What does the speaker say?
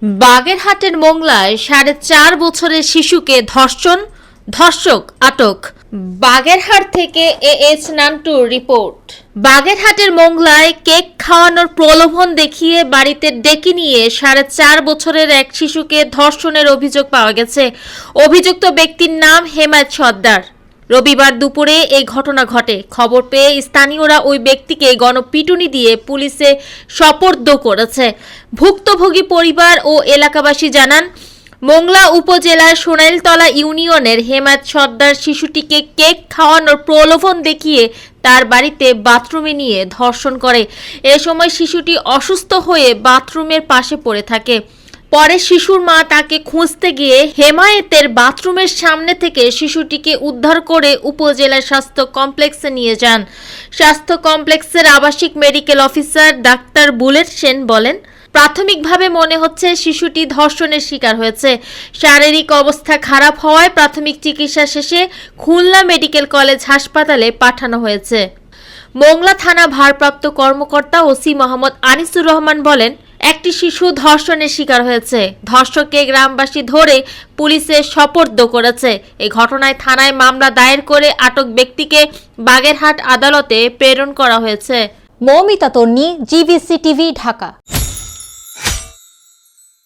বাগেরহাটের মোংলায় 4.5 বছরের শিশুকে ধর্ষক আটক। বাগেরহাট থেকে এএস নান্টুর রিপোর্ট। বাগেরহাটের মোংলায় কেক খাওয়ানোর প্রলোভন দেখিয়ে বাড়িতে ডেকে নিয়ে 4.5 বছরের এক শিশুকে ধর্ষণের অভিযোগ পাওয়া গেছে। অভিযুক্ত ব্যক্তির নাম হেমায়েত সর্দার। রবিবার দুপুরে এই ঘটনা ঘটে। খবর পেয়ে স্থানীয়রা ওই ব্যক্তিকে গণপিটুনি দিয়ে পুলিশে সোপর্দ করেছে। ভুক্তভোগী পরিবার ও এলাকাবাসী জানান, মোংলা উপজেলার সোনাইলতলা ইউনিয়নের হেমায়েত সর্দার শিশুটিকে কেক খাওয়ানোর প্রলোভন দেখিয়ে তার বাড়িতে বাথরুমে নিয়ে ধর্ষণ করে। এ সময় শিশুটি অসুস্থ হয়ে বাথরুমের পাশে পড়ে থাকে। পরে শিশুর মা তাকে খুঁজতে গিয়ে হেমায়েতের বাথরুমের সামনে থেকে শিশুটিকে উদ্ধার করে উপজেলা স্বাস্থ্য কমপ্লেক্সে নিয়ে যান। স্বাস্থ্য কমপ্লেক্সের আবাসিক medical officer doctor bullet Sen বলেন, প্রাথমিকভাবে মনে হচ্ছে শিশুটি ধর্ষণের শিকার হয়েছে। শারীরিক অবস্থা খারাপ হওয়ায় প্রাথমিক চিকিৎসা শেষে খুলনা মেডিকেল কলেজ হাসপাতালে পাঠানো হয়েছে। মোংলা থানা ভারপ্রাপ্ত কর্মকর্তা ওসি মোহাম্মদ আনিসুর রহমান বলেন, একটি শিশু ধর্ষণের শিকার হয়েছে। ধর্ষককে গ্রামবাসী ধরে পুলিশে সোপর্দ করেছে। এই ঘটনায় থানায় মামলা দায়ের করে আটক ব্যক্তিকে বাগেরহাট আদালতে প্রেরণ করা হয়েছে। মৌমিতা তন্নি, জিবিসি টিভি, ঢাকা।